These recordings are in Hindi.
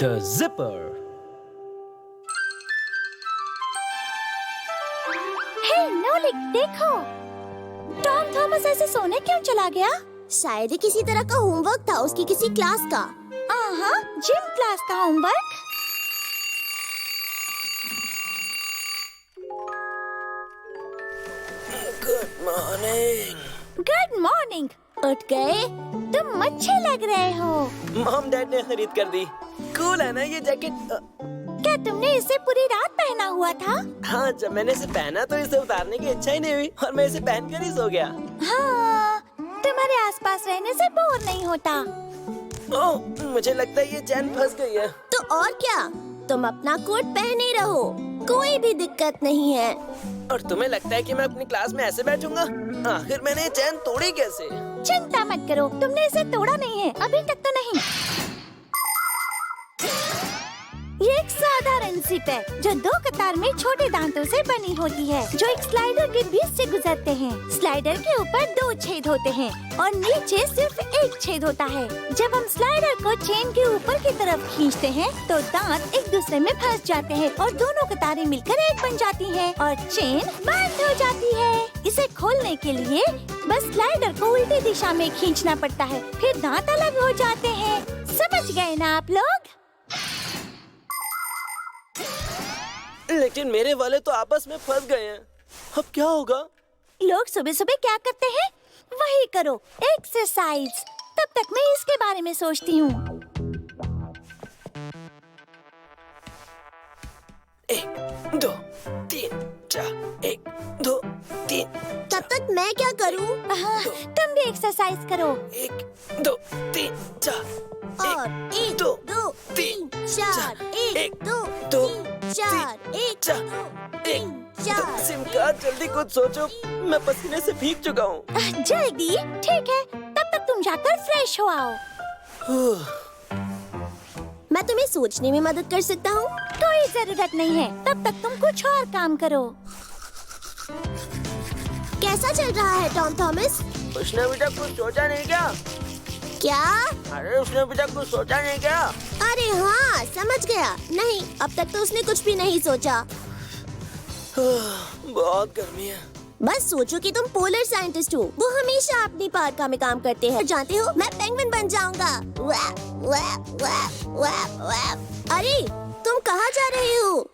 The Zipper. हे नोलिक, देखो, टॉम थॉमस ऐसे सोने क्यों चला गया? शायद ही किसी तरह का होमवर्क था उसकी किसी क्लास का। जिम क्लास का homework. Good morning. Good morning. उठ गए? तुम अच्छे लग रहे हो। मॉम डैड ने खरीद कर दी। कूल है ना ये जैकेट? क्या तुमने इसे पूरी रात पहना हुआ था? हाँ, जब मैंने इसे पहना तो इसे उतारने की इच्छा ही नहीं हुई और मैं इसे पहनकर ही सो गया। हाँ, तुम्हारे आसपास रहने से बोर नहीं होता। ओह, मुझे लगता है ये चैन फंस गई है। तो और क्या, तुम अपना कोट पहने रहो, कोई भी दिक्कत नहीं है। और तुम्हें लगता है कि मैं अपनी क्लास में ऐसे बैठूंगा? आखिर मैंने ये चैन तोड़ी कैसे? चिंता मत करो, तुमने इसे तोड़ा नहीं है, अभी तक तो नहीं। ये एक साधारण जिप है जो दो कतार में छोटे दांतों से बनी होती है, जो एक स्लाइडर के बीच से गुजरते हैं। स्लाइडर के ऊपर 2 छेद होते हैं और नीचे सिर्फ 1 छेद होता है। जब हम स्लाइडर को चेन के ऊपर की तरफ खींचते हैं तो दांत एक दूसरे में फंस जाते हैं और दोनों कतारें मिलकर एक बन जाती हैं और चेन बंद हो जाती है। इसे खोलने के लिए बस स्लाइडर को उल्टी दिशा में खींचना पड़ता है, फिर दांत अलग हो जाते हैं। समझ गए ना आप लोग? लेकिन मेरे वाले तो आपस में फंस गए हैं। अब क्या होगा? लोग सुबह सुबह क्या करते हैं? वही करो, एक्सरसाइज। तब तक मैं इसके बारे में सोचती हूँ। 1 2 3 4 1 2 3। तब तक मैं क्या करूँ? तुम भी एक्सरसाइज करो। 1 2 3 4 और 1 2 3 4 1 2 3 4 1 2 3 4। सिमका, जल्दी कुछ सोचो, मैं पसीने से भीग चुका हूँ। जल्दी, ठीक है, तब तक तुम जाकर फ्रेश हो आओ। मैं तुम्हें सोचने में मदद कर सकता हूँ। कोई जरूरत नहीं है, तब तक तुम कुछ और काम करो। कैसा चल रहा है टॉम थॉमस? उसने अभी तक कुछ सोचा नहीं क्या? क्या? अरे उसने अभी तक कुछ सोचा नहीं क्या? अरे हाँ, समझ गया। नहीं, अब तक तो उसने कुछ भी नहीं सोचा। बहुत गर्मी है। बस सोचो कि तुम पोलर साइंटिस्ट हो। वो हमेशा अपनी पार्का में काम करते हैं। जानते हो, मैं पेंगुइन बन जाऊंगा। वैप, वैप, वैप, वैप, वैप। अरे, तुम कहाँ जा रहे हो?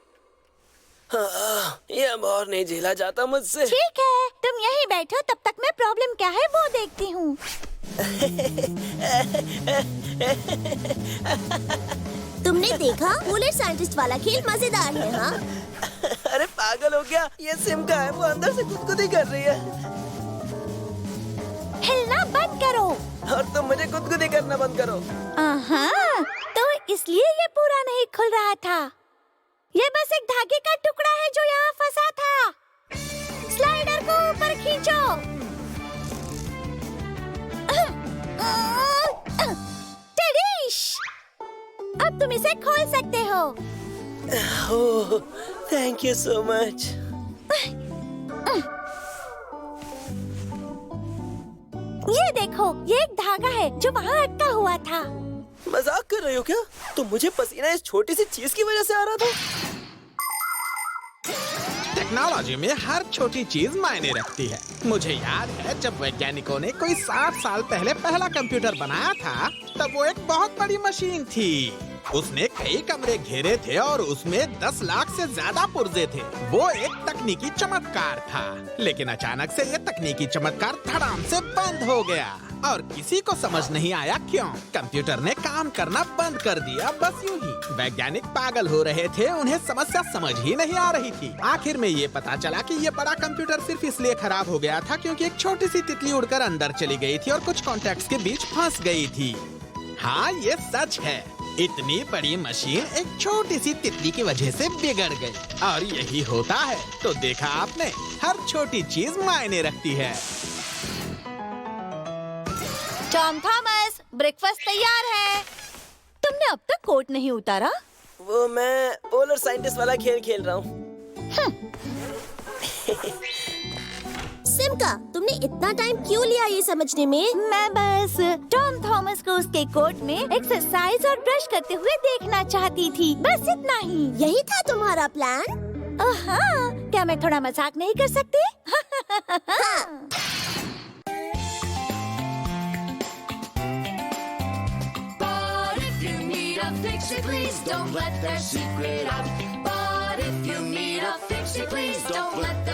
ये अब और नहीं झेला जाता मुझसे। ठीक है, तुम यहीं बैठो, तब तक मैं प्रॉब्लम क्या है वो देखती हूँ। तुमने देखा, पोलर साइंटिस्ट वाला खेल मजेदार है। हाँ, अरे पागल हो गया, ये सिमका है, वो अंदर से गुदगुदी कर रही है। हिलना बंद करो। और तुम मुझे गुदगुदी करना बंद करो। तो इसलिए ये पूरा नहीं खुल रहा था। ये बस एक धागे का टुकड़ा है जो यहाँ फंसा था। स्लाइडर को ऊपर खींचो। टेडिश! अब तुम इसे खोल सकते हो। ओह, थैंक यू सो मच। ये देखो, ये एक धागा है जो वहाँ अटका हुआ था। मजाक कर रही हो क्या? तो मुझे पसीना इस छोटी सी चीज की वजह से आ रहा था। टेक्नोलॉजी में हर छोटी चीज मायने रखती है। मुझे याद है जब वैज्ञानिकों ने कोई 60 साल पहले पहला कंप्यूटर बनाया था, तब वो एक बहुत बड़ी मशीन थी। उसने कई कमरे घेरे थे और उसमें 10 लाख से ज्यादा पुर्जे थे। वो एक तकनीकी चमत्कार था, लेकिन अचानक से ये तकनीकी चमत्कार धड़ाम से बंद हो गया और किसी को समझ नहीं आया क्यों। कंप्यूटर ने काम करना बंद कर दिया, बस यूं ही। वैज्ञानिक पागल हो रहे थे, उन्हें समस्या समझ ही नहीं आ रही थी। आखिर में ये पता चला कि ये बड़ा कंप्यूटर सिर्फ इसलिए खराब हो गया था क्योंकि एक छोटी सी तितली उड़कर अंदर चली गई थी और कुछ कॉन्टैक्ट्स के बीच फंस गई थी। हाँ, ये सच है। इतनी बड़ी मशीन एक छोटी सी तितली की वजह से बिगड़ गई और यही होता है। तो देखा आपने, हर छोटी चीज मायने रखती है। टॉम थॉमस, ब्रेकफास्ट तैयार है। तुमने अब तक कोट नहीं उतारा? वो मैं पोलर साइंटिस्ट वाला खेल खेल रहा हूँ। प्रियंका, तुमने इतना टाइम क्यों लिया ये समझने में? मैं बस टॉम थॉमस को उसके कोर्ट में एक्सरसाइज और ब्रश करते हुए देखना चाहती थी, बस इतना ही। यही था तुम्हारा प्लान? हाँ, क्या मैं थोड़ा मजाक नहीं कर सकती? But if you need a fix-it, please don't let their secret out. But if you need a fix-it, please don't let their